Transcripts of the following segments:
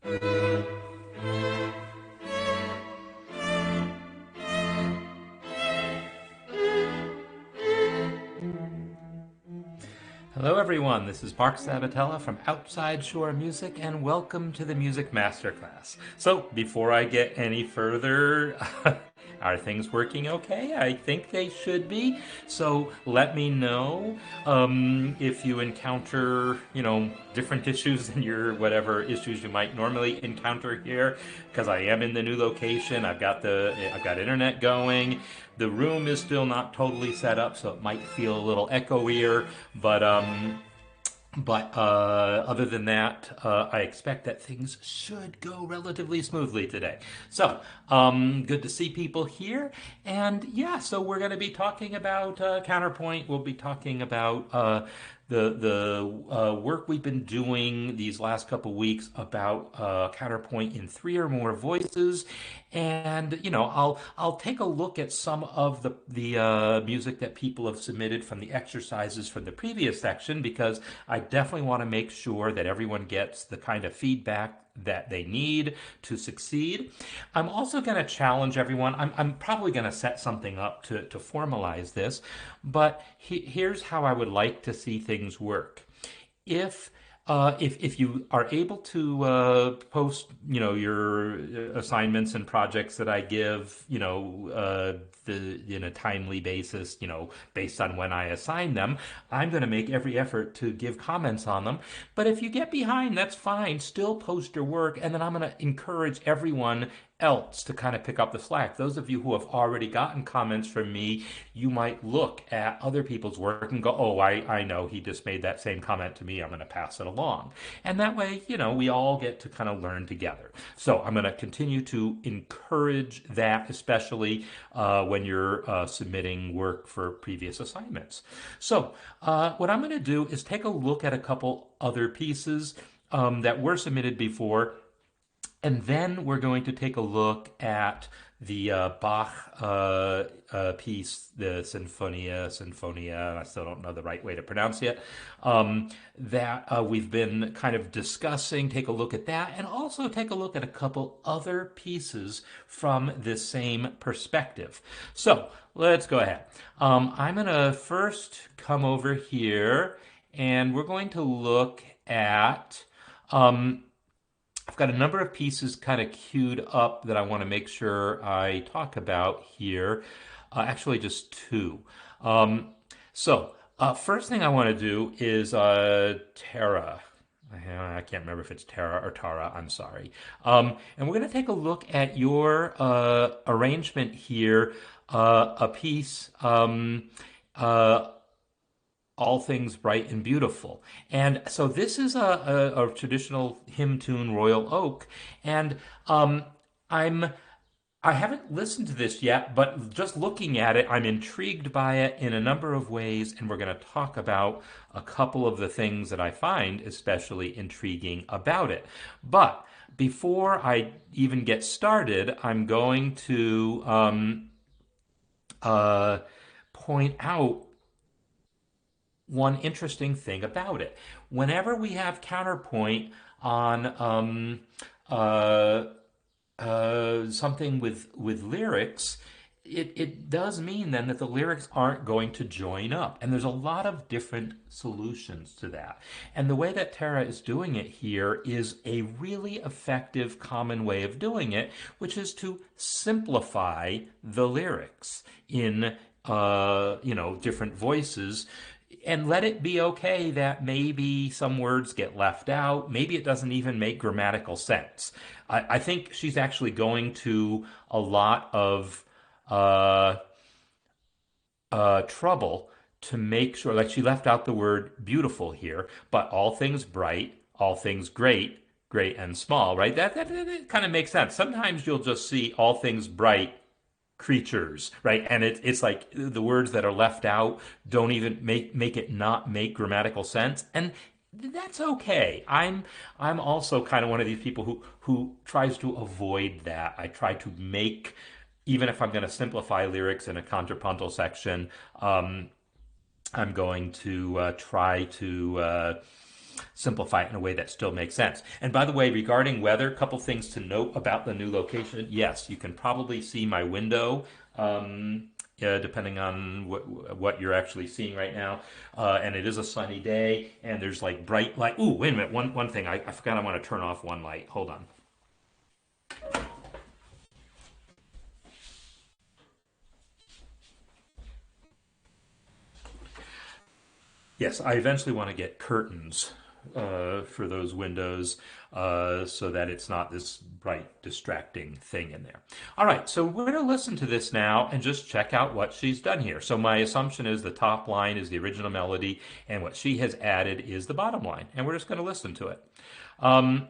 Hello, everyone. This is Marc Sabatella from Outside Shore Music, and welcome to the Music Masterclass. So, before I get any further, are things working okay? I think they should be. So, let me know if you encounter, different issues than your whatever issues you might normally encounter here, because I am in the new location. I've got internet going. The room is still not totally set up, so it might feel a little echoier, but other than that, I expect that things should go relatively smoothly today. So, good to see people here. And yeah, so we're going to be talking about Counterpoint. We'll be talking about the work we've been doing these last couple weeks about Counterpoint in three or more voices. And I'll take a look at some of the music that people have submitted from the exercises from the previous section, because I definitely want to make sure that everyone gets the kind of feedback that they need to succeed. I'm also going to challenge everyone. I'm probably going to set something up to formalize this, but here's how I would like to see things work. If you are able to post, your assignments and projects that I give, in a timely basis, based on when I assign them, I'm going to make every effort to give comments on them. But if you get behind, that's fine. Still post your work, and then I'm going to encourage everyone else to kind of pick up the slack. Those of you who have already gotten comments from me, you might look at other people's work and go, oh, I know he just made that same comment to me. I'm going to pass it along. And that way, we all get to kind of learn together. So I'm going to continue to encourage that, especially when you're submitting work for previous assignments. So what I'm going to do is take a look at a couple other pieces that were submitted before, and then we're going to take a look at the Bach piece, the Sinfonia, I still don't know the right way to pronounce it, that we've been kind of discussing. Take a look at that, and also take a look at a couple other pieces from this same perspective. So let's go ahead. I'm going to first come over here, and we're going to look at. I've got a number of pieces kind of queued up that I want to make sure I talk about here. Actually, just two. First thing I want to do is Terra. I can't remember if it's Terra or Tara. I'm sorry. And we're going to take a look at your arrangement here, a piece. All Things Bright and Beautiful. And so this is a traditional hymn tune, Royal Oak, and I'm I haven't listened to this yet, but just looking at it, I'm intrigued by it in a number of ways, and we're going to talk about a couple of the things that I find especially intriguing about it. But before I even get started, I'm going to point out one interesting thing about it. Whenever we have counterpoint on something with lyrics, it does mean then that the lyrics aren't going to join up. And there's a lot of different solutions to that. And the way that Tara is doing it here is a really effective, common way of doing it, which is to simplify the lyrics in different voices, and let it be okay that maybe some words get left out. Maybe it doesn't even make grammatical sense. I think she's actually going to a lot of trouble to make sure, like she left out the word beautiful here, but all things bright, all things great, great and small, right? That kind of makes sense. Sometimes you'll just see all things bright, creatures, right? And it's like the words that are left out don't even make it not make grammatical sense, and that's okay. I'm also kind of one of these people who tries to avoid that. I try to make, even if I'm going to simplify lyrics in a contrapuntal section, I'm going to try to simplify it in a way that still makes sense. And by the way, regarding weather, a couple things to note about the new location. Yes, you can probably see my window. Yeah, depending on what you're actually seeing right now, and it is a sunny day, and there's like bright light. Ooh, wait a minute! One thing I forgot. I want to turn off one light. Hold on. Yes, I eventually want to get curtains for those windows so that it's not this bright, distracting thing in there. All right, so we're going to listen to this now and just check out what she's done here. So my assumption is the top line is the original melody, and what she has added is the bottom line, and we're just going to listen to it. Um,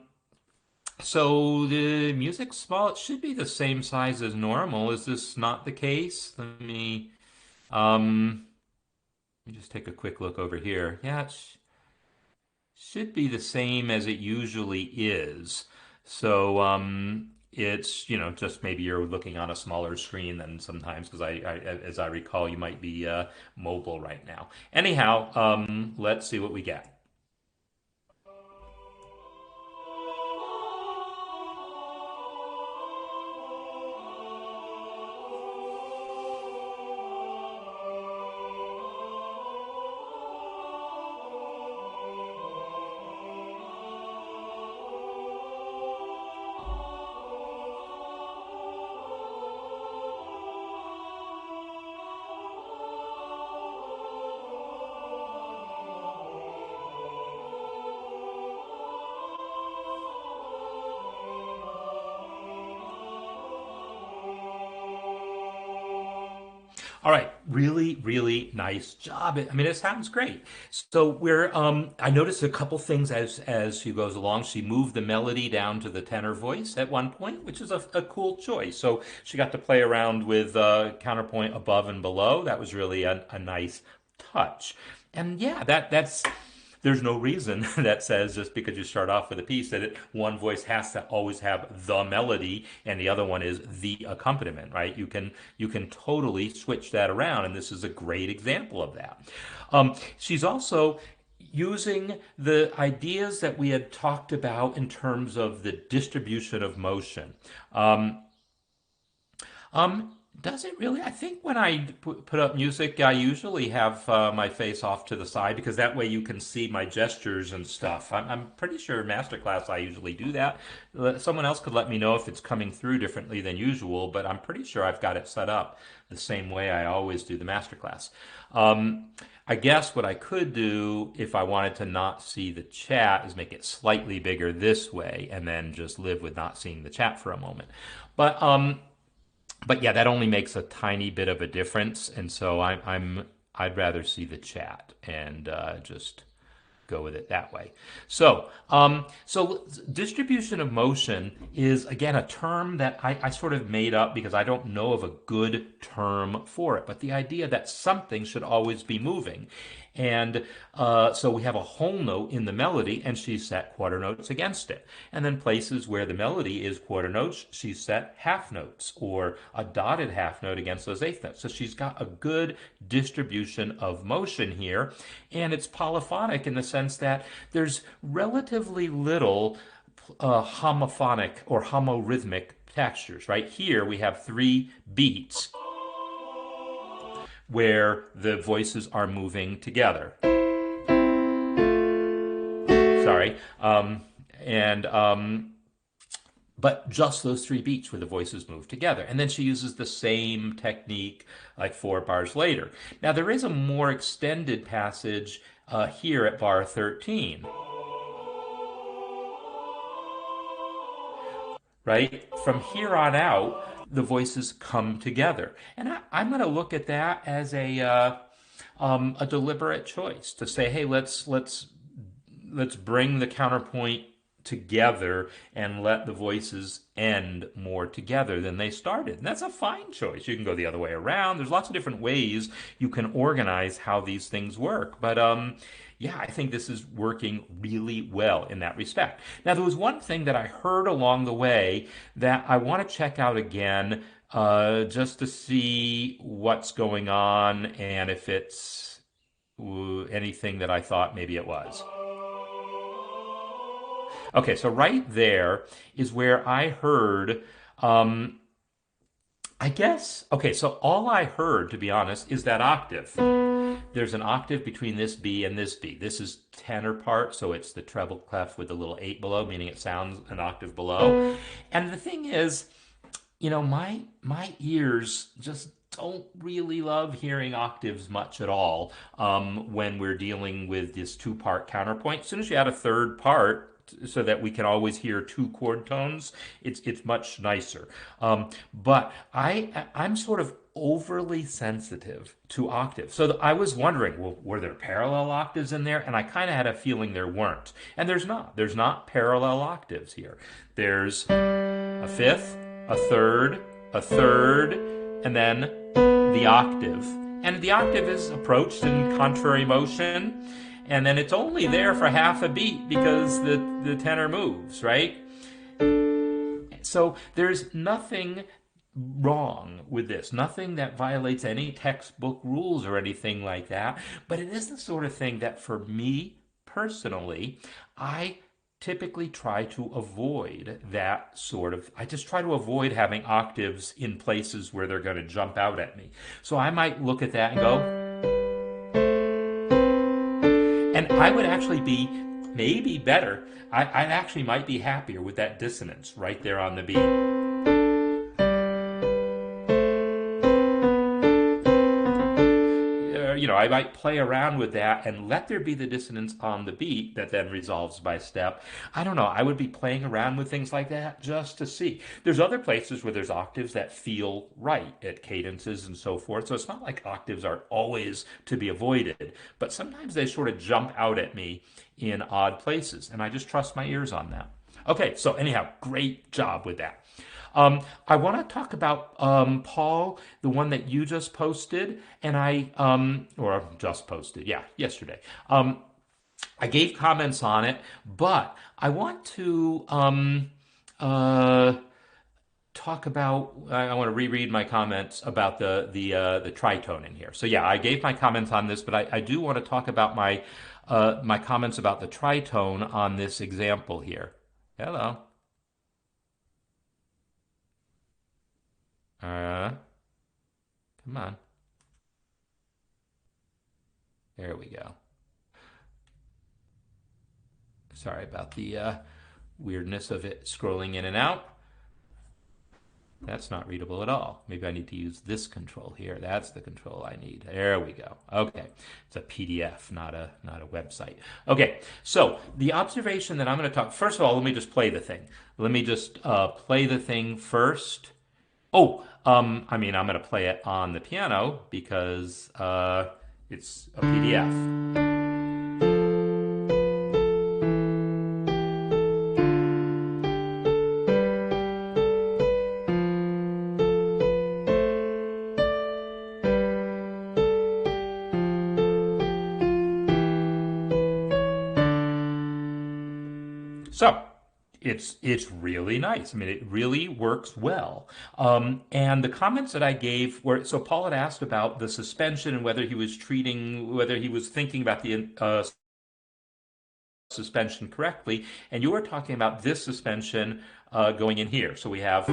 so the music's small. It should be the same size as normal. Is this not the case? Um, let me just take a quick look over here. Yeah, should be the same as it usually is. So it's just maybe you're looking on a smaller screen than sometimes because as I recall, you might be mobile right now. Anyhow, let's see what we get. All right, really, really nice job. I mean, it sounds great. So I noticed a couple things as she goes along. She moved the melody down to the tenor voice at one point, which is a cool choice. So she got to play around with counterpoint above and below. That was really a nice touch. And yeah, that's there's no reason that says just because you start off with a piece that one voice has to always have the melody and the other one is the accompaniment, right? You can totally switch that around, and this is a great example of that. She's also using the ideas that we had talked about in terms of the distribution of motion. Um, does it really? I think when I put up music, I usually have my face off to the side because that way you can see my gestures and stuff. I'm pretty sure masterclass I usually do that. Someone else could let me know if it's coming through differently than usual, but I'm pretty sure I've got it set up the same way I always do the masterclass. Um, I guess what I could do if I wanted to not see the chat is make it slightly bigger this way and then just live with not seeing the chat for a moment. But but yeah, that only makes a tiny bit of a difference, and so I'd rather see the chat and just go with it that way. So distribution of motion is again a term that I sort of made up because I don't know of a good term for it. But the idea that something should always be moving. And so we have a whole note in the melody, and she set quarter notes against it. And then places where the melody is quarter notes, she set half notes or a dotted half note against those eighth notes. So she's got a good distribution of motion here. And it's polyphonic in the sense that there's relatively little homophonic or homorhythmic textures, right? Here we have three beats where the voices are moving together. Sorry. And but just those three beats where the voices move together. And then she uses the same technique like 4 bars later. Now there is a more extended passage here at bar 13, right? From here on out, the voices come together. And I'm going to look at that as a deliberate choice to say, hey, let's bring the counterpoint together and let the voices end more together than they started. And that's a fine choice. You can go the other way around. There's lots of different ways you can organize how these things work. But yeah, I think this is working really well in that respect. Now, there was one thing that I heard along the way that I want to check out again just to see what's going on and if it's anything that I thought maybe it was. Okay, so right there is where I heard, um, I guess, okay, so all I heard, to be honest, is that octave. There's an octave between this B and this B. This is tenor part, so it's the treble clef with the little eight below, meaning it sounds an octave below. And the thing is, my ears just don't really love hearing octaves much at all when we're dealing with this two-part counterpoint. As soon as you add a third part, so that we can always hear two chord tones, it's much nicer. But I'm sort of overly sensitive to octaves. So I was wondering, well, were there parallel octaves in there? And I kind of had a feeling there weren't. And there's not. There's not parallel octaves here. There's a fifth, a third, and then the octave. And the octave is approached in contrary motion, and then it's only there for half a beat because the tenor moves, right? So there's nothing wrong with this, nothing that violates any textbook rules or anything like that, but it is the sort of thing that for me personally, I typically try to avoid that sort of, I just try to avoid having octaves in places where they're going to jump out at me. So I might look at that and go, and I would actually be maybe better. I actually might be happier with that dissonance right there on the beat. I might play around with that and let there be the dissonance on the beat that then resolves by step. I don't know. I would be playing around with things like that just to see. There's other places where there's octaves that feel right at cadences and so forth. So it's not like octaves are always to be avoided, but sometimes they sort of jump out at me in odd places, and I just trust my ears on that. Okay, so anyhow, great job with that. I want to talk about Paul, the one that you just posted, and or just posted, yeah, yesterday. I gave comments on it, but I want to uh, talk about. I want to reread my comments about the tritone in here. So yeah, I gave my comments on this, but I do want to talk about my comments about the tritone on this example here. Hello. Uh, Come on. There we go. Sorry about the weirdness of it scrolling in and out. That's not readable at all. Maybe I need to use this control here. That's the control I need. There we go. Okay. It's a PDF, not a website. Okay. So the observation that I'm going to talk, first of all, let me just play the thing. Let me just play the thing first. Oh, I mean, I'm going to play it on the piano because it's a PDF. So it's really nice. I mean, it really works well. And the comments that I gave were so Paul had asked about the suspension and whether he was thinking about the suspension correctly, and you were talking about this suspension going in here. So we have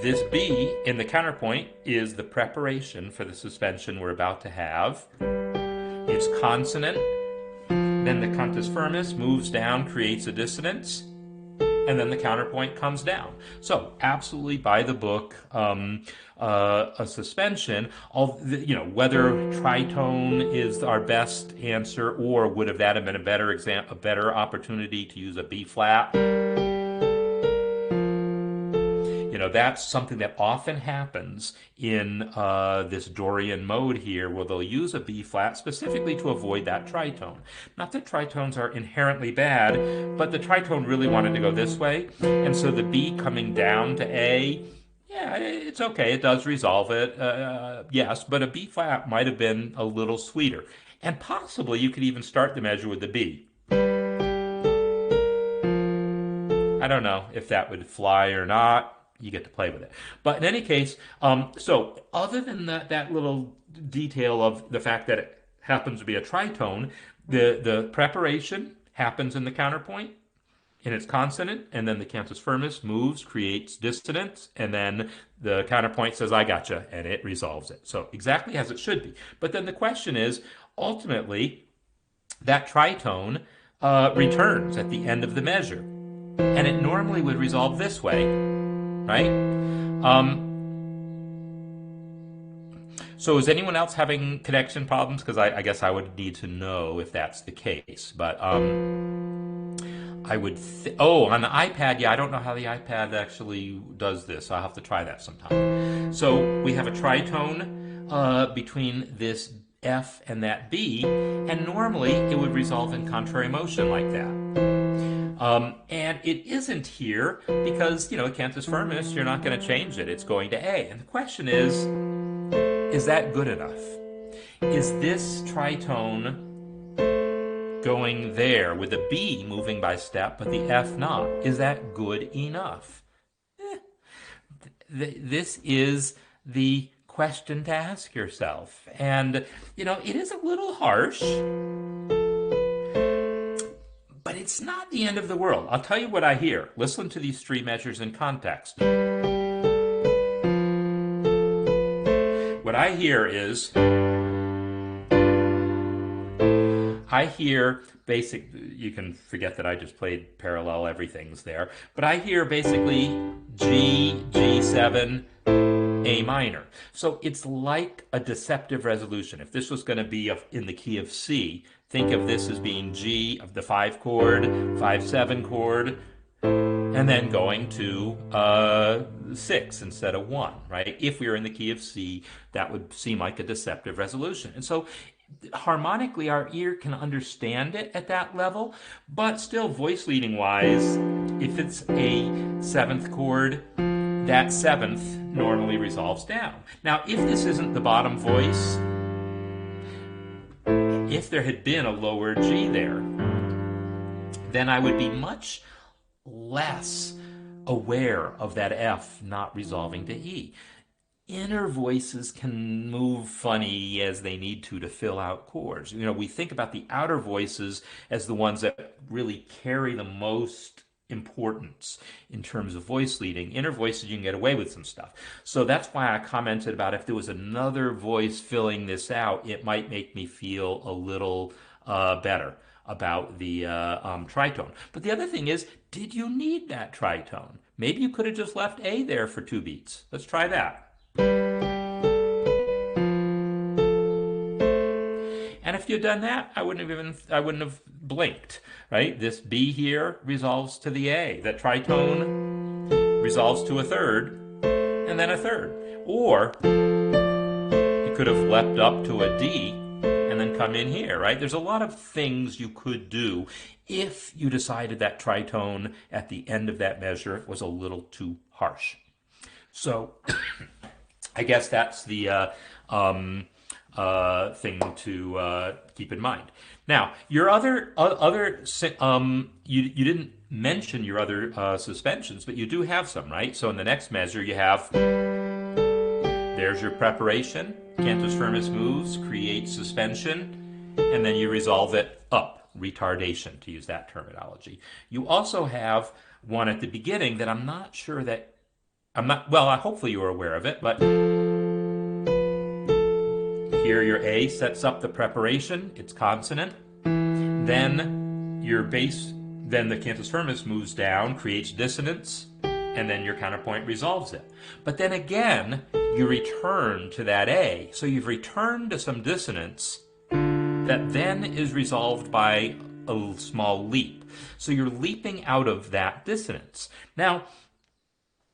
this B in the counterpoint is the preparation for the suspension we're about to have. It's consonant. Then the cantus firmus moves down, creates a dissonance, and then the counterpoint comes down. So absolutely by the book, a suspension. Whether tritone is our best answer, or would have that have been a better opportunity to use a B flat? That's something that often happens in this Dorian mode here, where they'll use a B flat specifically to avoid that tritone. Not that tritones are inherently bad, but the tritone really wanted to go this way, and so the B coming down to A, yeah, it's okay. It does resolve it, yes, but a B flat might have been a little sweeter. And possibly you could even start the measure with the B. I don't know if that would fly or not. You get to play with it. But in any case, so other than that little detail of the fact that happens to be a tritone, the preparation happens in the counterpoint and it's consonant, and then the cantus firmus moves, creates dissonance, and then the counterpoint says, I gotcha, and it resolves it. So exactly as it should be. But then the question is, ultimately, that tritone returns at the end of the measure. And it normally would resolve this way, right? So is anyone else having connection problems? Because I guess I would need to know if that's the case. But I would, oh, on the iPad, yeah, I don't know how the iPad actually does this. I'll have to try that sometime. So we have a tritone between this F and that B, and normally it would resolve in contrary motion like that. And it isn't here because, cantus firmus, you're not going to change it. It's going to A. And the question is that good enough? Is this tritone going there with the B moving by step, but the F not? Is that good enough? This is the question to ask yourself. And, it is a little harsh, but it's not the end of the world. I'll tell you what I hear. Listen to these three measures in context. What I hear is, I hear you can forget that I just played parallel everything's there, but I hear basically G, G7, A minor. So it's like a deceptive resolution. If this was going to be in the key of C, think of this as being G of the 5 chord, 5-7 chord, and then going to 6 instead of 1, right? If we were in the key of C, that would seem like a deceptive resolution. And so harmonically, our ear can understand it at that level, but still voice leading wise, if it's a 7th chord, that 7th normally resolves down. Now, if this isn't the bottom voice, if there had been a lower G there, then I would be much less aware of that F not resolving to E. Inner voices can move funny as they need to fill out chords. We think about the outer voices as the ones that really carry the most importance in terms of voice leading. Inner voices, you can get away with some stuff. So that's why I commented about if there was another voice filling this out, it might make me feel a little better about the tritone. But the other thing is, did you need that tritone? Maybe you could have just left A there for 2 beats. Let's try that. And if you'd done that, I wouldn't have blinked, right? This B here resolves to the A. That tritone resolves to a third, and then a third. Or you could have leapt up to a D and then come in here, right? There's a lot of things you could do if you decided that tritone at the end of that measure was a little too harsh. So I guess that's the thing to keep in mind. Now, your other you didn't mention your other suspensions, but you do have some, right? So in the next measure, you have there's your preparation. Cantus firmus moves, creates suspension, and then you resolve it up, retardation, to use that terminology. You also have one at the beginning that hopefully you were aware of it, but here your A sets up the preparation, it's consonant. Then the cantus firmus moves down, creates dissonance, and then your counterpoint resolves it. But then again, you return to that A. So you've returned to some dissonance that then is resolved by a small leap. So you're leaping out of that dissonance. Now,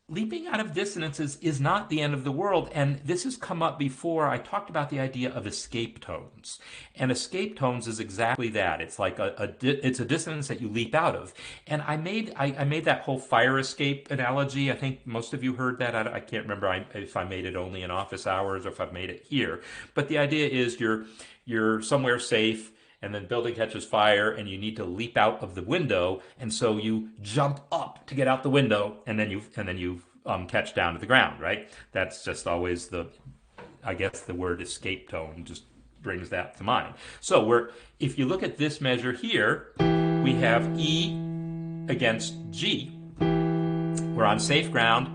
leaping out of dissonances is not the end of the world, and this has come up before. I talked about the idea of escape tones, and escape tones is exactly that. It's like it's a dissonance that you leap out of. And I made that whole fire escape analogy. I think most of you heard that. I can't remember if I made it only in office hours or if I've made it here. But the idea is you're somewhere safe, and then building catches fire, and you need to leap out of the window, and so you jump up to get out the window, and then you catch down to the ground, right? That's just always I guess the word escape tone just brings that to mind. So if you look at this measure here, we have E against G. We're on safe ground,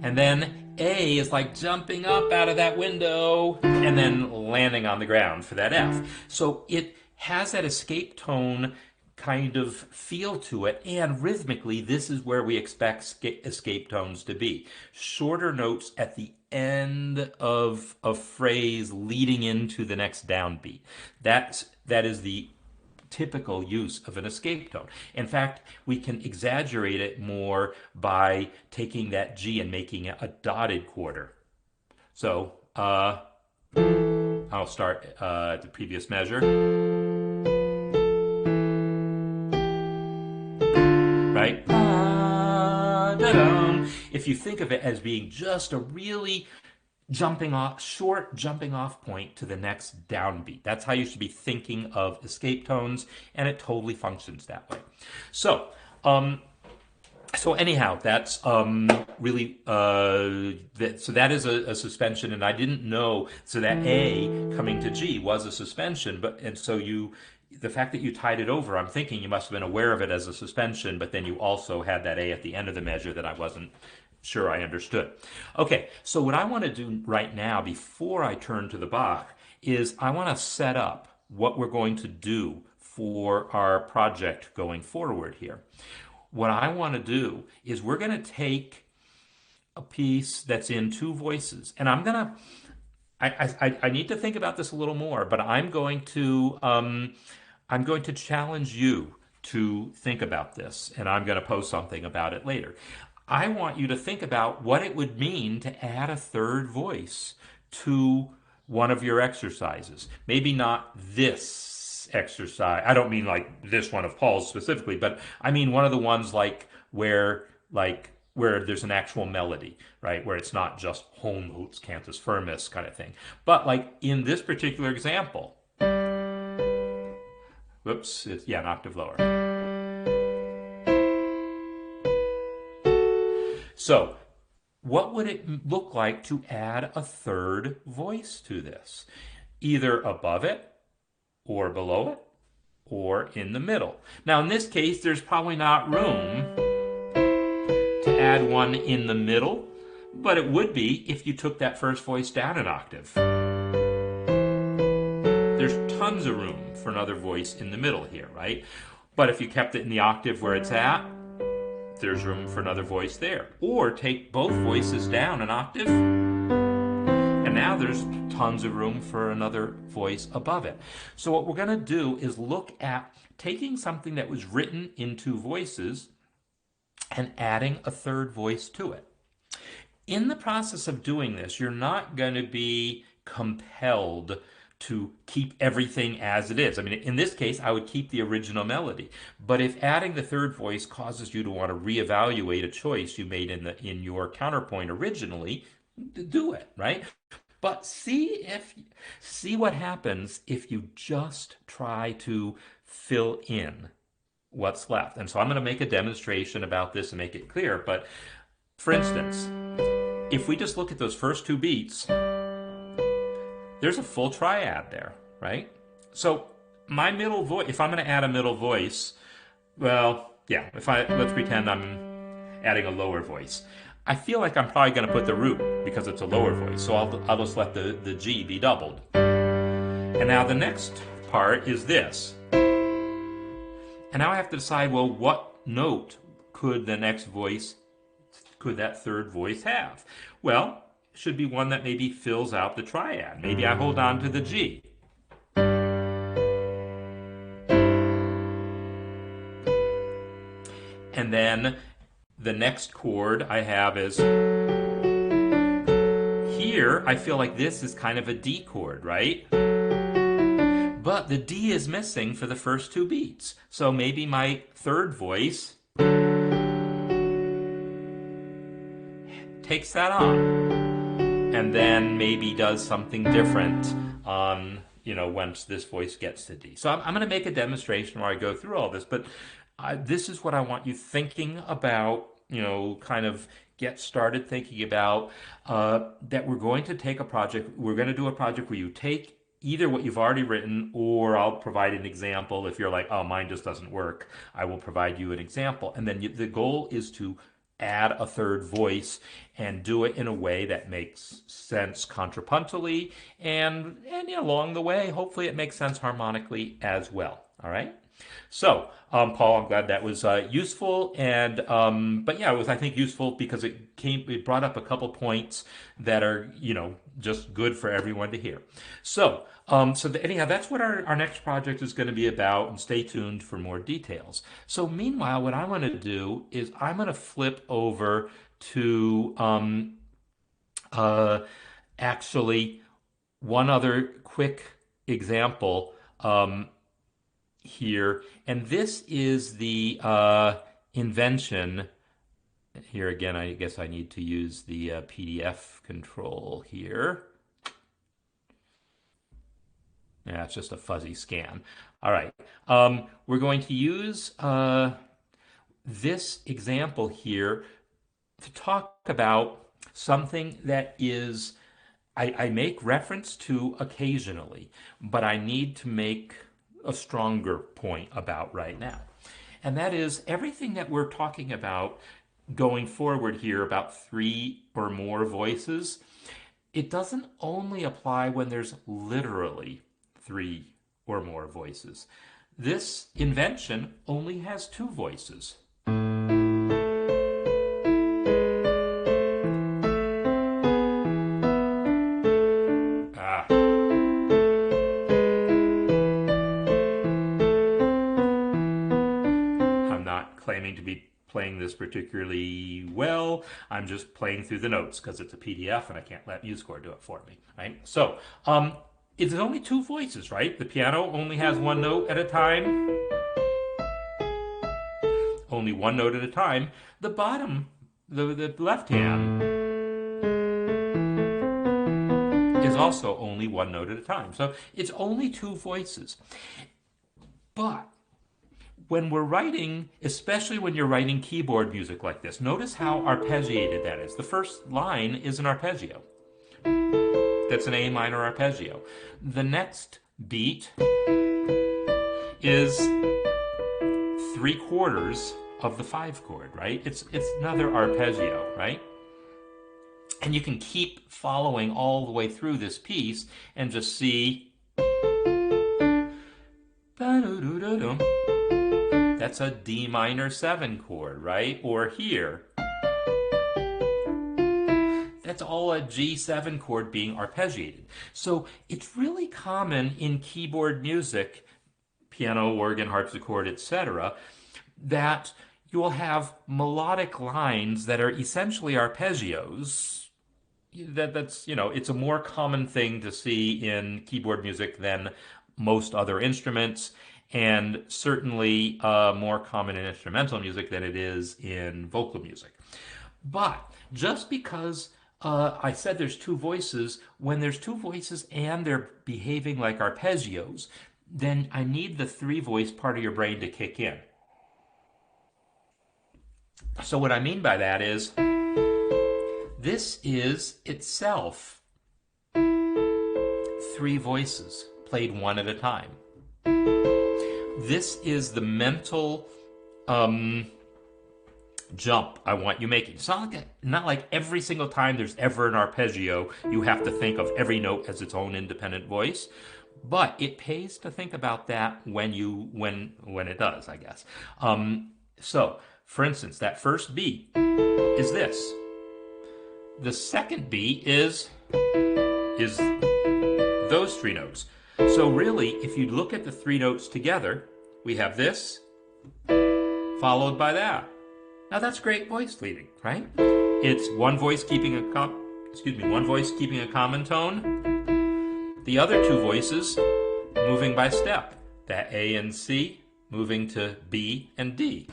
and then A is like jumping up out of that window and then landing on the ground for that F. So it has that escape tone kind of feel to it, and rhythmically, this is where we expect escape tones to be. Shorter notes at the end of a phrase leading into the next downbeat. That is the typical use of an escape tone. In fact, we can exaggerate it more by taking that G and making it a dotted quarter. So I'll start at the previous measure. Right? If you think of it as being just a really short jumping off point to the next downbeat. That's how you should be thinking of escape tones, and it totally functions that way. So, anyhow, that's really so that is a suspension, and I didn't know. So that A coming to G was a suspension, the fact that you tied it over, I'm thinking you must have been aware of it as a suspension, but then you also had that A at the end of the measure that I wasn't sure I understood. Okay, so what I want to do right now, before I turn to the Bach, is I want to set up what we're going to do for our project going forward here. What I want to do is we're going to take a piece that's in two voices, and I need to think about this a little more, but I'm going to challenge you to think about this, and I'm going to post something about it later. I want you to think about what it would mean to add a third voice to one of your exercises. Maybe not this exercise. I don't mean like this one of Paul's specifically, but I mean one of the ones where there's an actual melody, right? Where it's not just home hoots cantus firmus kind of thing. But like in this particular example, whoops, it's an octave lower. So, what would it look like to add a third voice to this? Either above it, or below it, or in the middle. Now, in this case, there's probably not room to add one in the middle, but it would be if you took that first voice down an octave. There's tons of room for another voice in the middle here, right? But if you kept it in the octave where it's at, there's room for another voice there. Or take both voices down an octave, and now there's tons of room for another voice above it. So what we're going to do is look at taking something that was written in two voices and adding a third voice to it. In the process of doing this, you're not going to be compelled to keep everything as it is. I mean, in this case, I would keep the original melody. But if adding the third voice causes you to want to reevaluate a choice you made in your counterpoint originally, do it, right? But see what happens if you just try to fill in what's left. And so I'm going to make a demonstration about this and make it clear. But for instance, if we just look at those first two beats, there's a full triad there, right? So my middle voice, if I'm going to add a middle voice, let's pretend I'm adding a lower voice. I feel like I'm probably going to put the root because it's a lower voice, so I'll just let the G be doubled. And now the next part is this. And now I have to decide, well, what note could that third voice have? Well, should be one that maybe fills out the triad. Maybe I hold on to the G. And then the next chord I have is here. I feel like this is kind of a D chord, right? But the D is missing for the first two beats. So maybe my third voice takes that on. And then maybe does something different on, once this voice gets to D. So I'm going to make a demonstration where I go through all this, but this is what I want you thinking about, kind of get started thinking about, that we're going to do a project where you take either what you've already written, or I'll provide an example. If you're like, oh, mine just doesn't work, I will provide you an example. And then the goal is to add a third voice and do it in a way that makes sense contrapuntally, and along the way, hopefully it makes sense harmonically as well. All right. So, Paul, I'm glad that was useful, and but yeah, it was, I think, useful because it brought up a couple points that are just good for everyone to hear. So, anyhow, that's what our next project is going to be about, and stay tuned for more details. So, meanwhile, what I want to do is I'm going to flip over to uh, actually one other quick example. Here, and this is the invention. Here again, I guess I need to use the PDF control here. Yeah, it's just a fuzzy scan. All right. We're going to use this example here to talk about something that is I make reference to occasionally, but I need to make a stronger point about right now. And that is everything that we're talking about going forward here about three or more voices. It doesn't only apply when there's literally three or more voices. This invention only has two voices. Claiming to be playing this particularly well. I'm just playing through the notes because it's a PDF and I can't let MuseScore do it for me, right? So, it's only two voices, right? The piano only has one note at a time. Only one note at a time. The bottom, the left hand, is also only one note at a time. So it's only two voices. But when we're writing, especially when you're writing keyboard music like this, notice how arpeggiated that is. The first line is an arpeggio. That's an A minor arpeggio. The next beat is 3/4 of the 5 chord, right? It's another arpeggio, right? And you can keep following all the way through this piece and just see. That's a D minor 7 chord, right? Or here, that's all a G7 chord being arpeggiated. So it's really common in keyboard music, piano, organ, harpsichord, etc., that you'll have melodic lines that are essentially arpeggios. That's it's a more common thing to see in keyboard music than most other instruments, and certainly more common in instrumental music than it is in vocal music. But just because I said there's two voices, when there's two voices and they're behaving like arpeggios, then I need the three voice part of your brain to kick in. So what I mean by that is, this is itself three voices played one at a time. This is the mental jump I want you making. It's not like every single time there's ever an arpeggio, you have to think of every note as its own independent voice. But it pays to think about that when it does, I guess. So, for instance, that first beat is this. The second beat is those three notes. So really, if you look at the three notes together, we have this followed by that. Now that's great voice leading, right? It's one voice keeping a common tone. The other two voices moving by step. That A and C moving to B and D.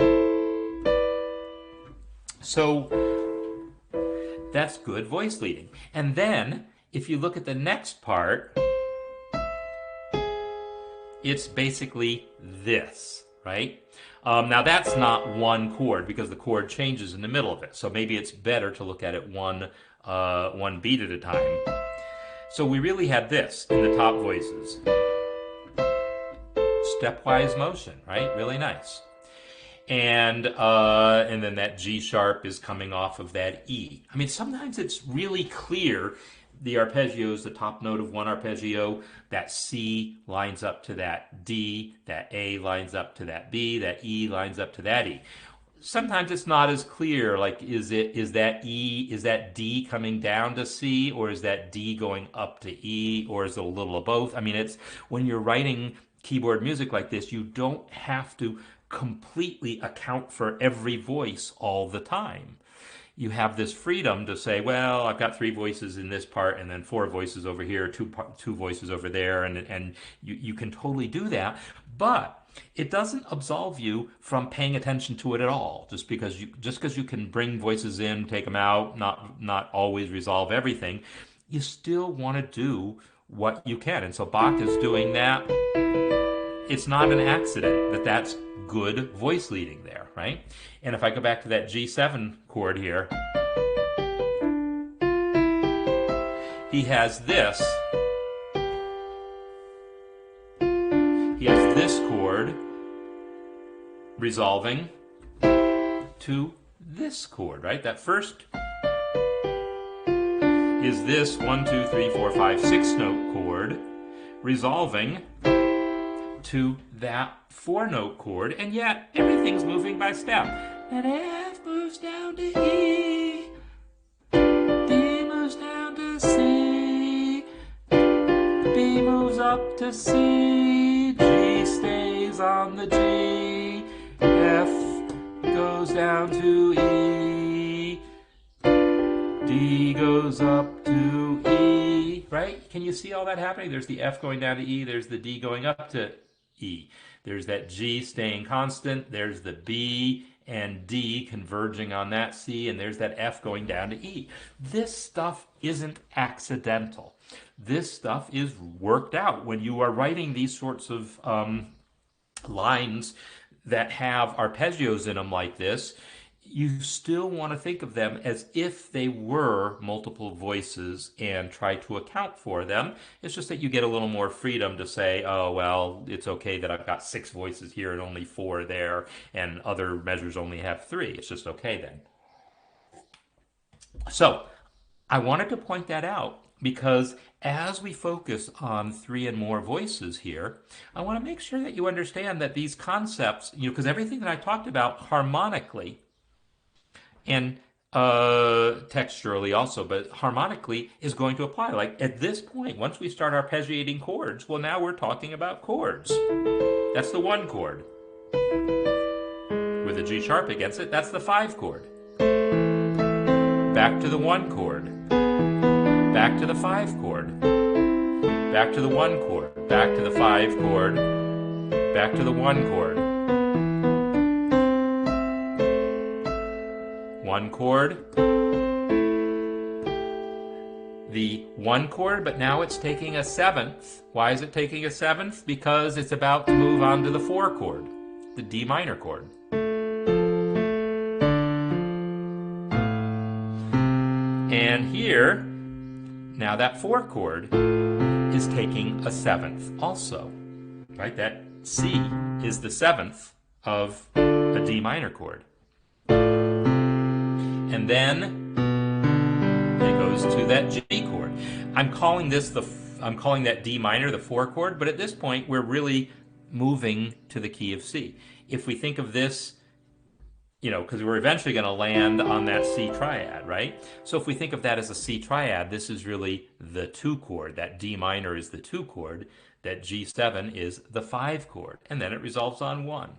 So that's good voice leading. And then if you look at the next part, it's basically this, right? Now that's not one chord because the chord changes in the middle of it. So maybe it's better to look at it one beat at a time. So we really had this in the top voices. Stepwise motion, right? Really nice. And then that G sharp is coming off of that E. I mean, sometimes it's really clear. The arpeggios, the top note of one arpeggio, that C lines up to that D, that A lines up to that B, that E lines up to that E. Sometimes it's not as clear. Like, is that D coming down to C, or is that D going up to E, or is it a little of both? I mean, it's when you're writing keyboard music like this, you don't have to completely account for every voice all the time. You have this freedom to say, well, I've got three voices in this part, and then four voices over here, two voices over there, and you can totally do that. But it doesn't absolve you from paying attention to it at all. Just because you can bring voices in, take them out, not always resolve everything, you still want to do what you can. And so Bach is doing that. It's not an accident that that's good voice leading there, right? And if I go back to that G7 chord here, he has this. He has this chord resolving to this chord, right? That first is this 1, 2, 3, 4, 5, 6 note chord resolving to that 4-note chord, and yet everything's moving by step. And F moves down to E, D moves down to C, B moves up to C, G stays on the G, F goes down to E, D goes up to E, right? Can you see all that happening? There's the F going down to E, there's the D going up to E. There's that G staying constant, there's the B and D converging on that C, and there's that F going down to E. This stuff isn't accidental. This stuff is worked out. When you are writing these sorts of lines that have arpeggios in them like this, you still want to think of them as if they were multiple voices and try to account for them. It's just that you get a little more freedom to say, oh, well, it's okay that I've got 6 voices here and only 4 there, and other measures only have 3. It's just okay then. So I wanted to point that out because as we focus on 3 and more voices here, I want to make sure that you understand that these concepts, because everything that I talked about harmonically and texturally also, but harmonically is going to apply. Like at this point, once we start arpeggiating chords, well, now we're talking about chords. That's the 1 chord. With a G sharp against it, that's the 5 chord. Back to the 1 chord. Back to the 5 chord. Back to the 1 chord. Back to the 5 chord. Back to the 1 chord. 1 chord, the 1 chord, but now it's taking a 7th. Why is it taking a 7th? Because it's about to move on to the 4 chord, the D minor chord. And here, now that 4 chord is taking a 7th also, right? That C is the 7th of a D minor chord. And then it goes to that G chord. I'm calling that D minor the 4 chord, but at this point we're really moving to the key of C. If we think of this, because we're eventually going to land on that C triad, right? So if we think of that as a C triad, this is really the 2 chord. That D minor is the 2 chord. That G7 is the 5 chord. And then it resolves on 1.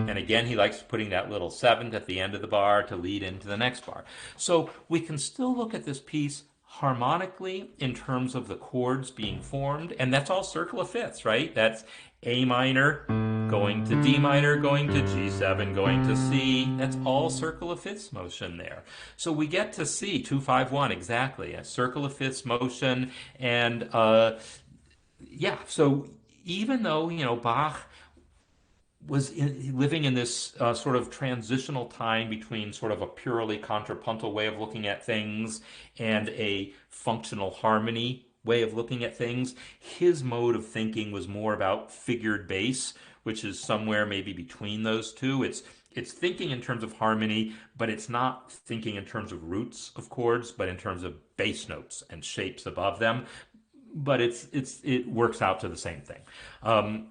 And again, he likes putting that little 7th at the end of the bar to lead into the next bar. So we can still look at this piece harmonically in terms of the chords being formed, and that's all circle of fifths, right? That's A minor going to D minor, going to G7, going to C. That's all circle of fifths motion there. So we get to C, 2, 5, 1, exactly, a circle of fifths motion, and so even though, Bach living in this sort of transitional time between sort of a purely contrapuntal way of looking at things and a functional harmony way of looking at things. His mode of thinking was more about figured bass, which is somewhere maybe between those two. It's thinking in terms of harmony, but it's not thinking in terms of roots of chords, but in terms of bass notes and shapes above them. But it works out to the same thing. Um,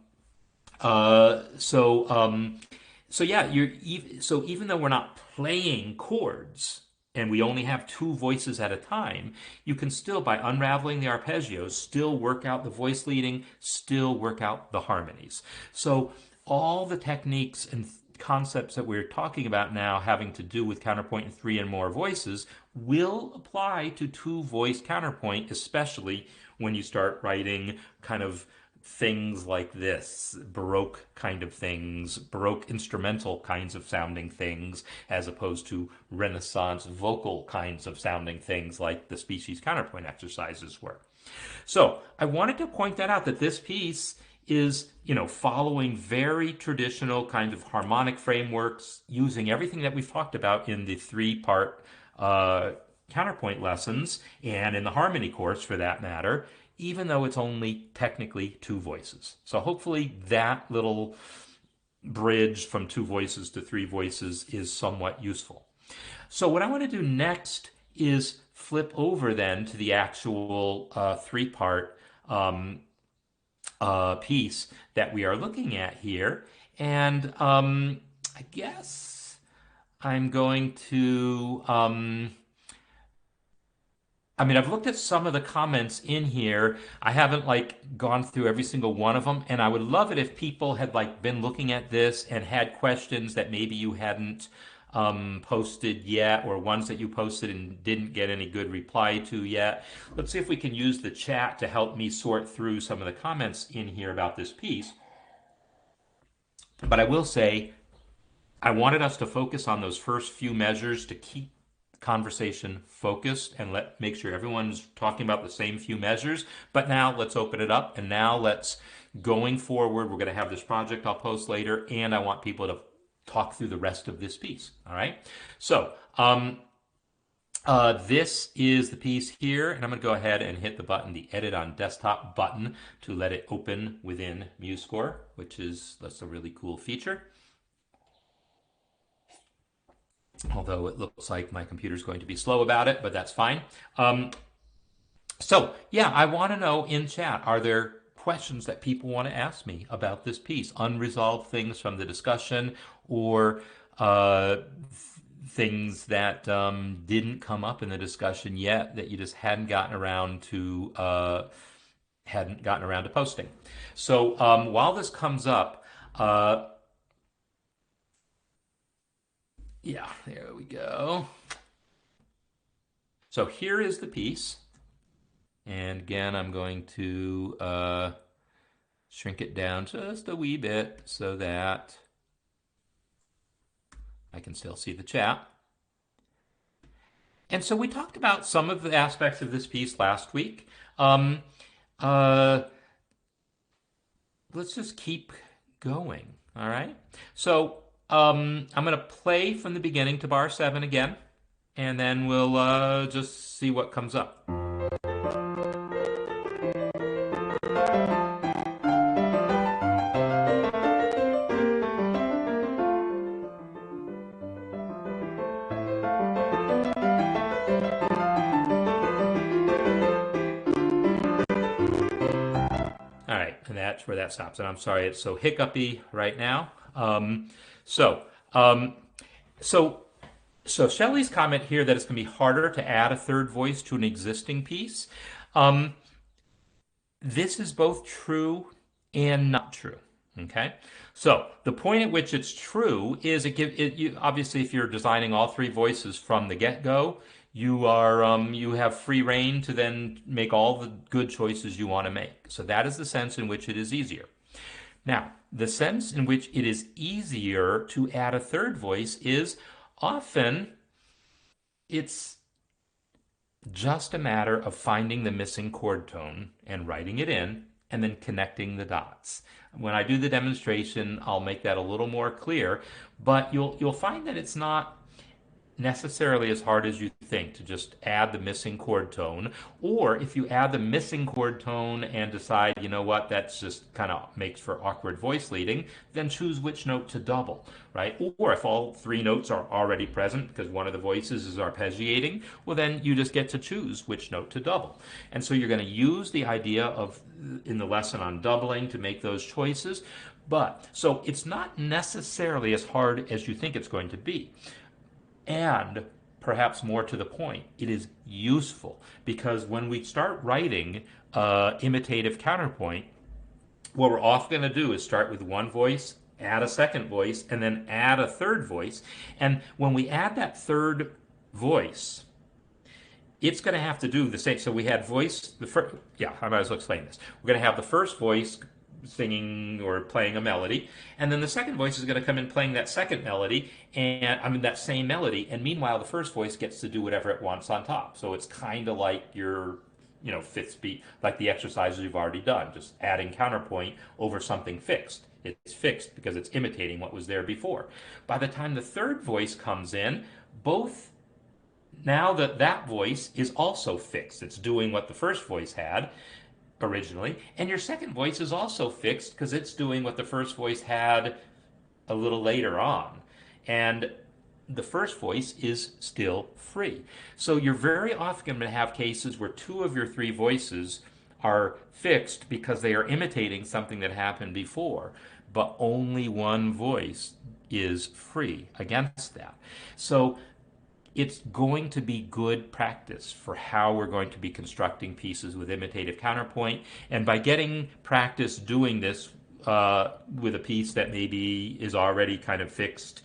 uh, so um, so yeah, so even though we're not playing chords and we only have two voices at a time, you can still, by unraveling the arpeggios, still work out the voice leading, still work out the harmonies. So all the techniques and concepts that we're talking about now having to do with counterpoint and three and more voices will apply to two voice counterpoint, especially when you start writing kind of things like this, Baroque kind of things, Baroque instrumental kinds of sounding things, as opposed to Renaissance vocal kinds of sounding things like the species counterpoint exercises were. So I wanted to point that out, that this piece is, following very traditional kind of harmonic frameworks, using everything that we've talked about in the three-part counterpoint lessons and in the harmony course for that matter, even though it's only technically two voices. So hopefully that little bridge from two voices to three voices is somewhat useful. So what I want to do next is flip over then to the actual three-part piece that we are looking at here. And I guess I'm going to I've looked at some of the comments in here. I haven't like gone through every single one of them, and I would love it if people had like been looking at this and had questions that maybe you hadn't posted yet, or ones that you posted and didn't get any good reply to yet. Let's see if we can use the chat to help me sort through some of the comments in here about this piece. But I will say, I wanted us to focus on those first few measures to keep conversation focused and make sure everyone's talking about the same few measures. But now let's open it up, and now let's, going forward, we're going to have this project I'll post later, and I want people to talk through the rest of this piece. All right. So this is the piece here, and I'm going to go ahead and hit the button, the Edit on Desktop button, to let it open within MuseScore, that's a really cool feature. Although it looks like my computer's going to be slow about it, but that's fine. So yeah, I want to know in chat, are there questions that people want to ask me about this piece? Unresolved things from the discussion, or things that didn't come up in the discussion yet that you just hadn't gotten around to posting. So while this comes up, yeah, there we go. So here is the piece. And again, I'm going to shrink it down just a wee bit so that I can still see the chat. And so we talked about some of the aspects of this piece last week. Let's just keep going, all right? So I'm going to play from the beginning to bar 7 again, and then we'll just see what comes up. All right, and that's where that stops. And I'm sorry it's so hiccupy right now. So, um, so So Shelley's comment here that it's going to be harder to add a third voice to an existing piece. Um, this is both true and not true. Okay. So the point at which it's true is obviously, if you're designing all three voices from the get-go, you have free reign to then make all the good choices you want to make. So that is the sense in which it is easier. Now, the sense in which it is easier to add a third voice is often it's just a matter of finding the missing chord tone and writing it in and then connecting the dots. When I do the demonstration, I'll make that a little more clear, but you'll find that it's not necessarily as hard as you think to just add the missing chord tone. Or if you add the missing chord tone and decide, you know what, that's just kind of makes for awkward voice leading, then choose which note to double, right? Or if all three notes are already present because one of the voices is arpeggiating, well, then you just get to choose which note to double. And so you're going to use the idea of in the lesson on doubling to make those choices. But so it's not necessarily as hard as you think it's going to be. And perhaps more to the point, it is useful because when we start writing imitative counterpoint, what we're often going to do is start with one voice, add a second voice, and then add a third voice. And when we add that third voice, it's going to have to do the same. So we had voice, the first, yeah, I might as well explain this. We're going to have the first voice singing or playing a melody, and then the second voice is going to come in playing that second melody, and I mean that same melody, and meanwhile the first voice gets to do whatever it wants on top. So it's kind of like your, fifth beat, like the exercises you've already done, just adding counterpoint over something fixed. It's fixed because it's imitating what was there before. By the time the third voice comes in, both now that voice is also fixed. It's doing what the first voice had originally, and your second voice is also fixed because it's doing what the first voice had a little later on. And the first voice is still free. So you're very often going to have cases where two of your three voices are fixed because they are imitating something that happened before, but only one voice is free against that. So it's going to be good practice for how we're going to be constructing pieces with imitative counterpoint. And by getting practice doing this with a piece that maybe is already kind of fixed,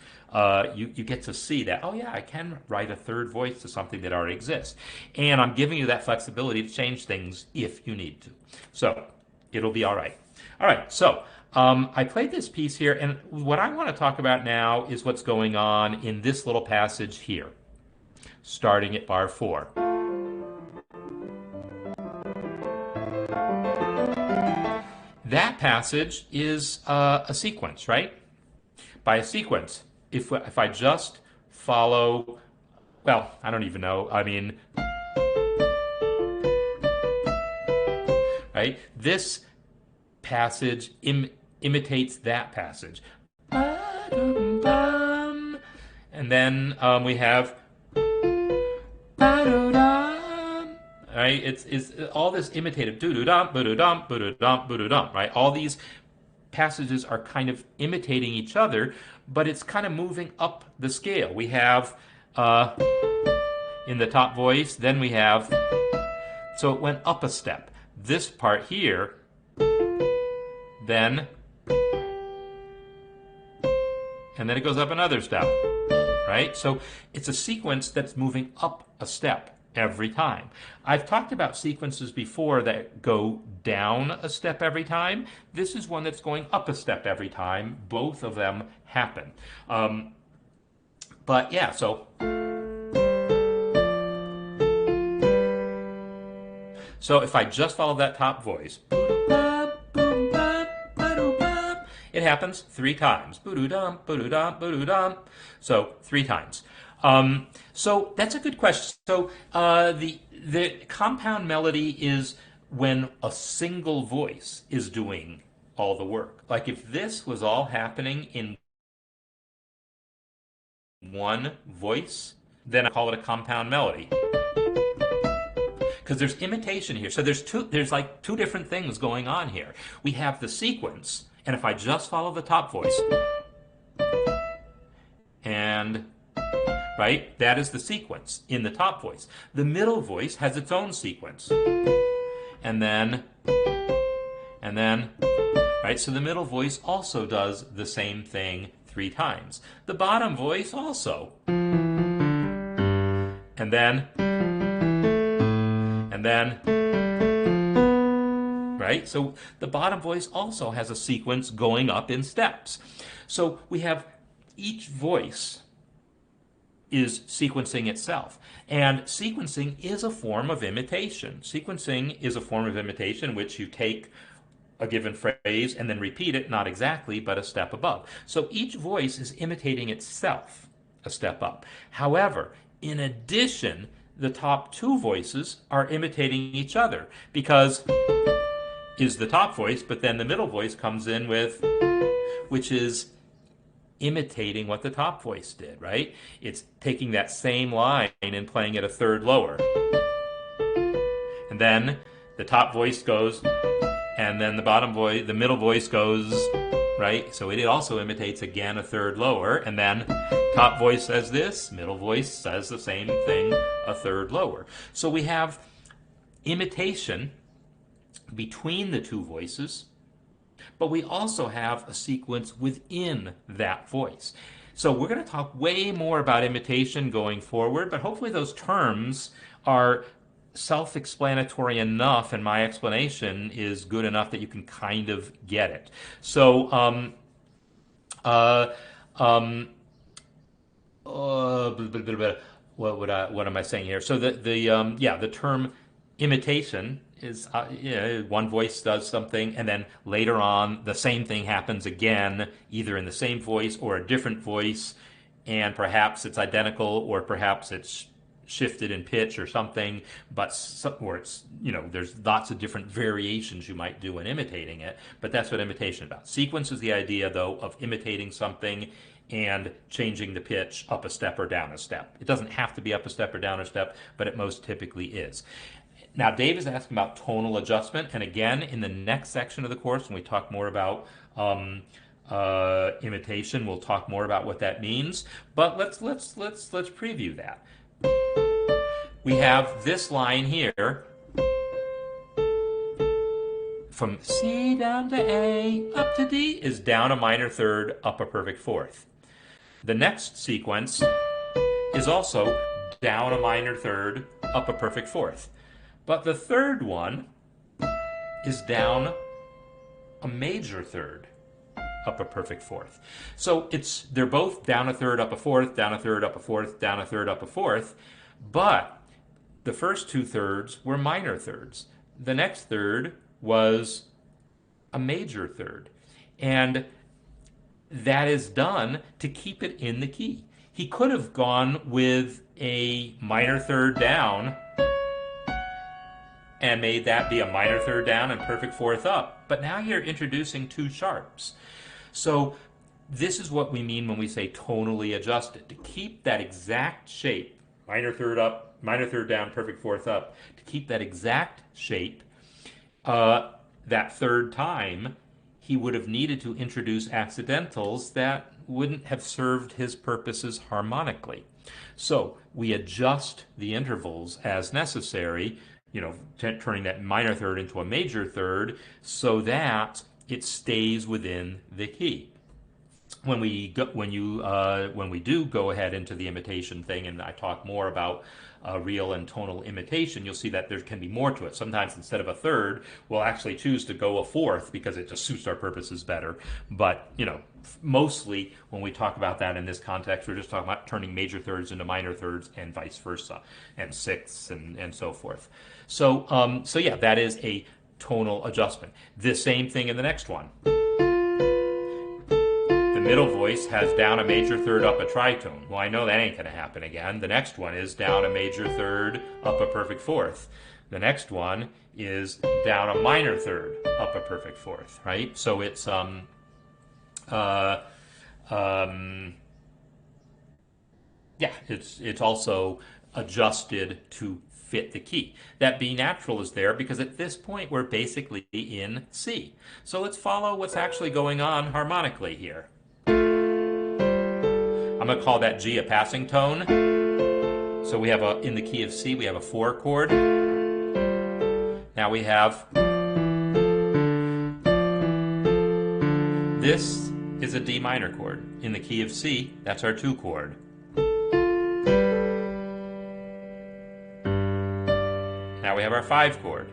you get to see that, oh yeah, I can write a third voice to something that already exists. And I'm giving you that flexibility to change things if you need to. So it'll be all right. All right, so I played this piece here, and what I want to talk about now is what's going on in this little passage here, starting at bar 4. That passage is a sequence, right? By a sequence, if I just follow, well, I don't even know, I mean, right? This passage imitates that passage. And then we have, right? It's all this imitative doo-doo-dum, boo-doo-dum, boo-doo-dum, boo-doo-dum, right? All these passages are kind of imitating each other, but it's kind of moving up the scale. We have in the top voice, then we have, so it went up a step. This part here, then, and then it goes up another step, right? So it's a sequence that's moving up a step every time. I've talked about sequences before that go down a step every time. This is one that's going up a step every time. Both of them happen. But yeah, so if I just follow that top voice, it happens 3 times. Boo-doo-dum, boo-doo-dum, boo-doo-dum. So 3 times. So that's a good question. So the compound melody is when a single voice is doing all the work. Like if this was all happening in one voice, then I call it a compound melody. Because there's imitation here. So there's like 2 different things going on here. We have the sequence, and if I just follow the top voice, and right, that is the sequence in the top voice. The middle voice has its own sequence. And then, right, so the middle voice also does the same thing 3 times. The bottom voice also. And then, right? So the bottom voice also has a sequence going up in steps. So we have each voice is sequencing itself. And sequencing is a form of imitation. Sequencing is a form of imitation in which you take a given phrase and then repeat it, not exactly, but a step above. So each voice is imitating itself a step up. However, in addition, the top two voices are imitating each other because is the top voice, but then the middle voice comes in with, which is imitating what the top voice did, right? It's taking that same line and playing it a third lower. And then the top voice goes, and then the bottom voice, the middle voice goes, right? So it also imitates again a third lower, and then top voice says this, middle voice says the same thing, a third lower. So we have imitation between the two voices, but we also have a sequence within that voice. So we're going to talk way more about imitation going forward, but hopefully those terms are self-explanatory enough, and my explanation is good enough that you can kind of get it. So, what am I saying here? So the term imitation is one voice does something, and then later on the same thing happens again, either in the same voice or a different voice, and perhaps it's identical or perhaps it's shifted in pitch or something, or it's, there's lots of different variations you might do in imitating it, but that's what imitation is about. Sequence is the idea, though, of imitating something and changing the pitch up a step or down a step. It doesn't have to be up a step or down a step, but it most typically is. Now, Dave is asking about tonal adjustment, and again, in the next section of the course, when we talk more about imitation, we'll talk more about what that means. But let's preview that. We have this line here, from C down to A, up to D, is down a minor third, up a perfect fourth. The next sequence is also down a minor third, up a perfect fourth. But the third one is down a major third, up a perfect fourth. So they're both down a third, up a fourth, down a third, up a fourth, down a third, up a fourth, but the first two thirds were minor thirds. The next third was a major third. And that is done to keep it in the key. He could have gone with a minor third down and made that be a minor third down and perfect fourth up. But now you're introducing two sharps. So this is what we mean when we say tonally adjusted. To keep that exact shape, minor third up, minor third down, perfect fourth up, to keep that exact shape, that third time, he would have needed to introduce accidentals that wouldn't have served his purposes harmonically. So we adjust the intervals as necessary, turning that minor third into a major third so that it stays within the key. When we do go ahead into the imitation thing, and I talk more about real and tonal imitation, you'll see that there can be more to it. Sometimes instead of a third, we'll actually choose to go a fourth because it just suits our purposes better. But mostly when we talk about that in this context, we're just talking about turning major thirds into minor thirds and vice versa, and sixths and so forth. So yeah, that is a tonal adjustment. The same thing in the next one. The middle voice has down a major third, up a tritone. Well, I know that ain't going to happen again. The next one is down a major third, up a perfect fourth. The next one is down a minor third, up a perfect fourth, right? So it's it's also adjusted to fit the key. That B natural is there because at this point we're basically in C. So let's follow what's actually going on harmonically here. I'm going to call that G a passing tone. So we have in the key of C, we have a 4 chord. Now we have, this is a D minor chord. In the key of C, that's our 2 chord. Now we have our 5 chord.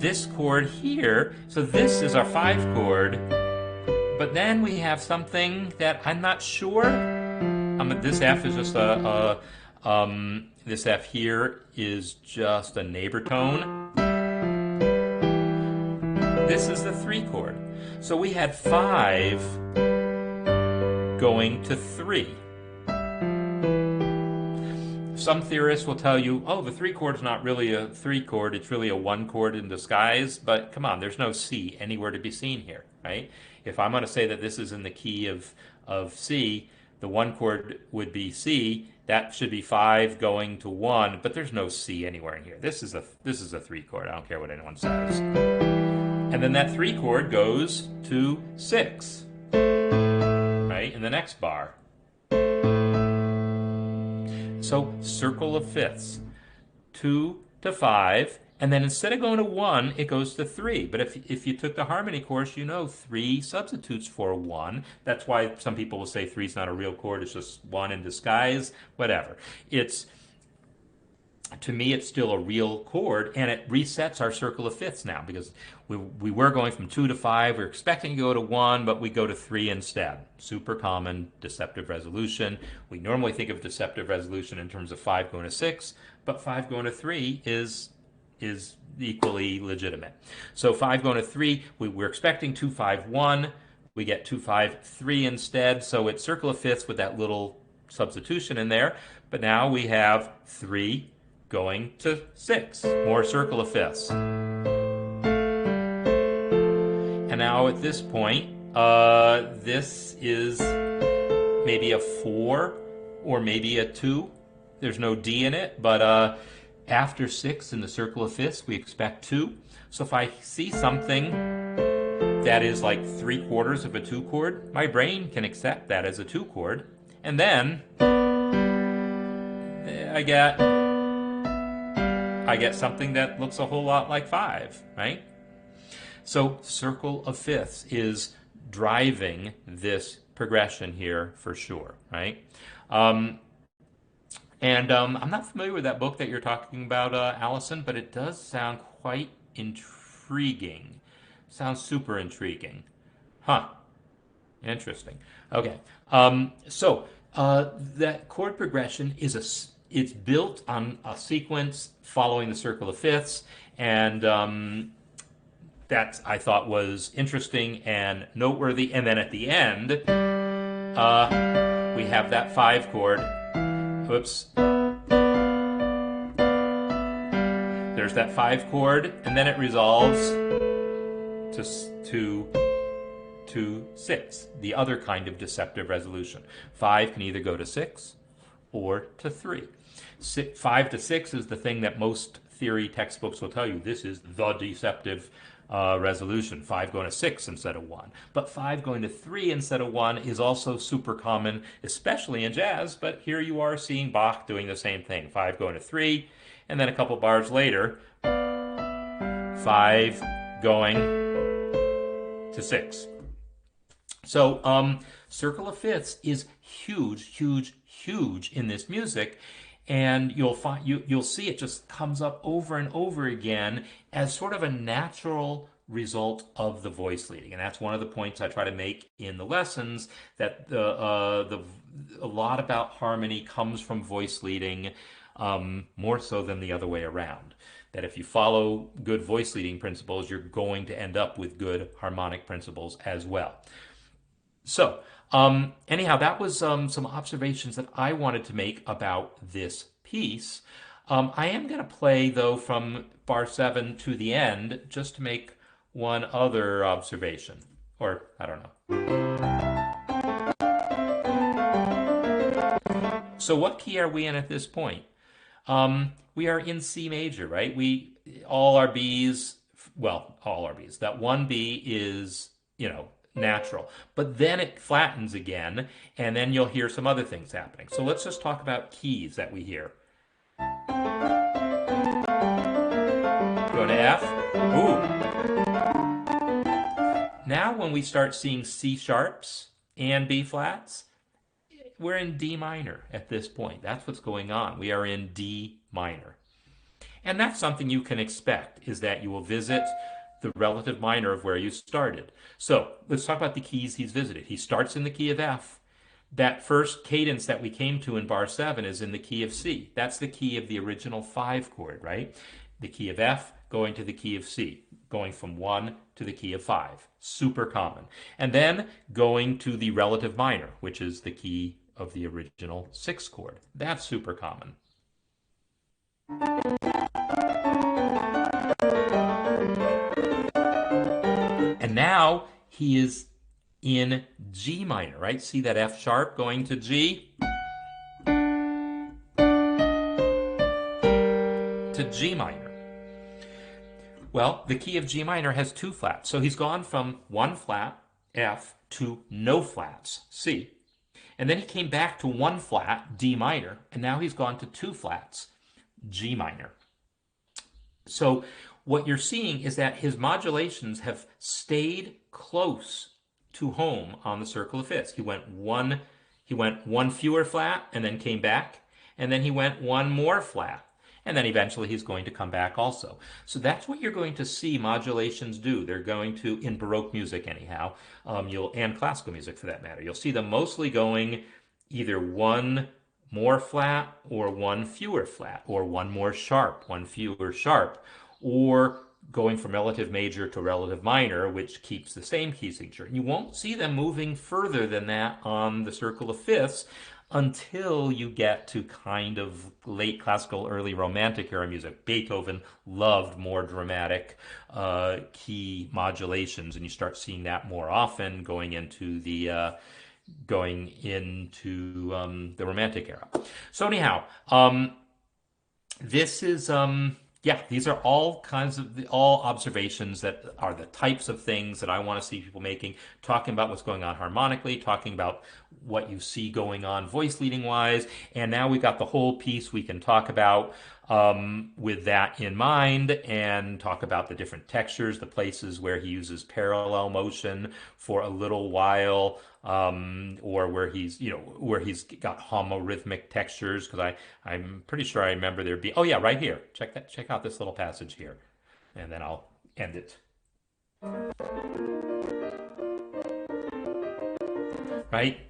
This chord here, so this is our 5 chord, but then we have something that I'm not sure. This F is just this F here is just a neighbor tone. This is the 3 chord. So we had 5 going to 3. Some theorists will tell you, oh, the 3 chord's not really a 3 chord, it's really a 1 chord in disguise, but come on, there's no C anywhere to be seen here, right? If I'm going to say that this is in the key of C, the 1 chord would be C, that should be 5 going to 1, but there's no C anywhere in here. This is a 3 chord, I don't care what anyone says. And then that 3 chord goes to 6, right, in the next bar. So circle of fifths, 2 to 5, and then instead of going to 1, it goes to 3. But if you took the harmony course, you know 3 substitutes for 1. That's why some people will say 3 is not a real chord, it's just 1 in disguise, whatever. To me, it's still a real chord, and it resets our circle of fifths now, because we were going from 2 to 5, we're expecting to go to 1, but we go to 3 instead. Super common deceptive resolution. We normally think of deceptive resolution in terms of 5 going to 6, but 5 going to 3 is equally legitimate. So 5 going to 3, we're expecting 2, 5, 1. We get 2, 5, 3 instead, so it's circle of fifths with that little substitution in there, but now we have 3 going to 6, more circle of fifths. And now at this point, this is maybe a 4 or maybe a 2. There's no D in it, but after 6 in the circle of fifths, we expect 2. So if I see something that is like 3/4 of a 2 chord, my brain can accept that as a 2 chord. And then I get something that looks a whole lot like 5, right? So circle of fifths is driving this progression here for sure, right? I'm not familiar with that book that you're talking about, Allison, but it does sound quite intriguing. Sounds super intriguing. Huh. Interesting. Okay. That chord progression is it's built on a sequence following the circle of fifths, and that I thought was interesting and noteworthy. And then at the end, we have that 5 chord. Oops. There's that 5 chord, and then it resolves to 6, the other kind of deceptive resolution. 5 can either go to 6 or to 3. 5 to 6 is the thing that most theory textbooks will tell you. This is the deceptive resolution. 5 going to 6 instead of 1. But 5 going to 3 instead of 1 is also super common, especially in jazz. But here you are seeing Bach doing the same thing. 5 going to 3, and then a couple bars later, 5 going to 6. So circle of fifths is huge, huge, huge in this music. And you'll see it just comes up over and over again as sort of a natural result of the voice leading. And that's one of the points I try to make in the lessons, that a lot about harmony comes from voice leading, more so than the other way around. That if you follow good voice leading principles, you're going to end up with good harmonic principles as well. So, anyhow, that was some observations that I wanted to make about this piece. I am going to play, though, from bar 7 to the end, just to make one other observation. Or, I don't know. So what key are we in at this point? We are in C major, right? All our Bs, that one B is, natural. But then it flattens again, and then you'll hear some other things happening. So let's just talk about keys that we hear. Go to F. Ooh. Now when we start seeing C sharps and B flats, we're in D minor at this point. That's what's going on. We are in D minor. And that's something you can expect, is that you will visit the relative minor of where you started. So let's talk about the keys he's visited. He starts in the key of F. That first cadence that we came to in bar 7 is in the key of C. That's the key of the original 5 chord, right? The key of F, going to the key of C, going from 1 to the key of 5, super common. And then going to the relative minor, which is the key of the original 6 chord. That's super common. And now he is in G minor, right? See that F sharp going to G? To G minor. Well, the key of G minor has 2 flats. So he's gone from 1 flat, F, to no flats, C. And then he came back to 1 flat, D minor, and now he's gone to 2 flats, G minor. So what you're seeing is that his modulations have stayed close to home on the circle of fifths. He went one fewer flat and then came back, and then he went one more flat. And then eventually he's going to come back also. So that's what you're going to see modulations do. They're going to, in Baroque music anyhow, and classical music for that matter, you'll see them mostly going either one more flat or one fewer flat, or one more sharp, one fewer sharp, or going from relative major to relative minor, which keeps the same key signature. You won't see them moving further than that on the circle of fifths until you get to kind of late classical, early romantic era music. Beethoven loved more dramatic key modulations, and you start seeing that more often going into the romantic era. So anyhow, this is yeah, these are all kinds of all observations that are the types of things that I want to see people making, talking about what's going on harmonically, talking about what you see going on voice leading wise, and now we've got the whole piece we can talk about with that in mind, and talk about the different textures, the places where he uses parallel motion for a little while, or where he's got homorhythmic textures. Because I'm pretty sure I remember there'd be, oh yeah, right here. Check out this little passage here, and then I'll end it. Right?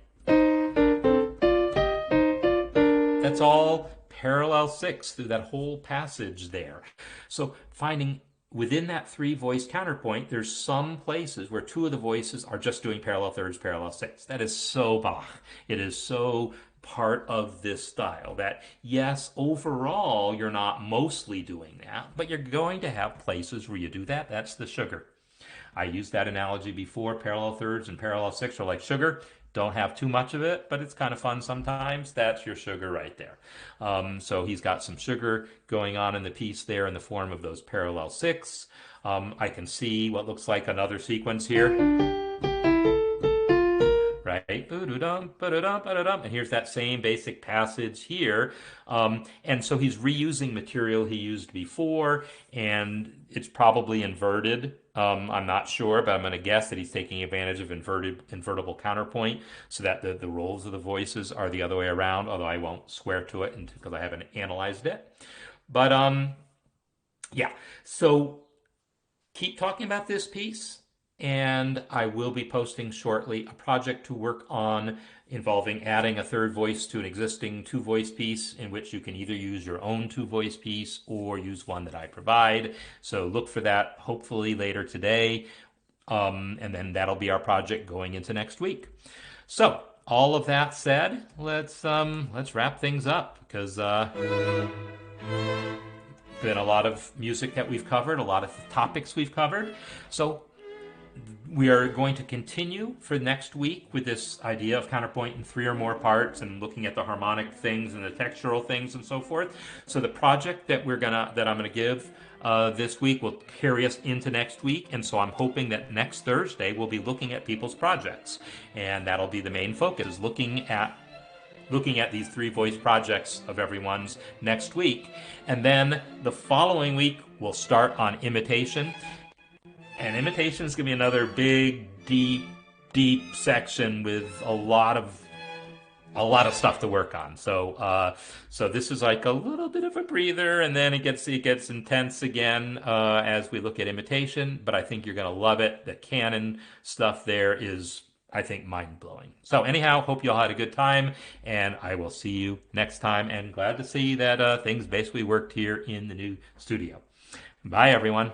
That's all parallel 6 through that whole passage there. So finding within that 3-voice counterpoint, there's some places where 2 of the voices are just doing parallel thirds, parallel 6. That is so Bach. It is so part of this style that, yes, overall, you're not mostly doing that, but you're going to have places where you do that. That's the sugar. I used that analogy before. Parallel thirds and parallel 6 are like sugar. Don't have too much of it, but it's kind of fun sometimes. That's your sugar right there. So he's got some sugar going on in the piece there in the form of those parallel 6. I can see what looks like another sequence here. Right? And here's that same basic passage here. And so he's reusing material he used before, and it's probably inverted. I'm not sure, but I'm going to guess that he's taking advantage of invertible counterpoint so that the roles of the voices are the other way around, although I won't swear to it because I haven't analyzed it. But yeah, so keep talking about this piece, and I will be posting shortly a project to work on involving adding a third voice to an existing 2-voice piece, in which you can either use your own 2-voice piece or use one that I provide. So look for that hopefully later today, and then that'll be our project going into next week. So all of that said, let's wrap things up, because been a lot of music that we've covered, a lot of topics we've covered. So we are going to continue for next week with this idea of counterpoint in 3 or more parts, and looking at the harmonic things and the textural things and so forth. So the project that I'm gonna give this week will carry us into next week, and so I'm hoping that next Thursday we'll be looking at people's projects, and that'll be the main focus, is looking at these 3-voice projects of everyone's next week. And then the following week we'll start on imitation. And imitation is going to be another big, deep section with a lot of stuff to work on. So this is like a little bit of a breather, and then it gets intense again as we look at imitation. But I think you're going to love it. The canon stuff there is, I think, mind-blowing. So anyhow, hope you all had a good time, and I will see you next time. And glad to see that things basically worked here in the new studio. Bye, everyone.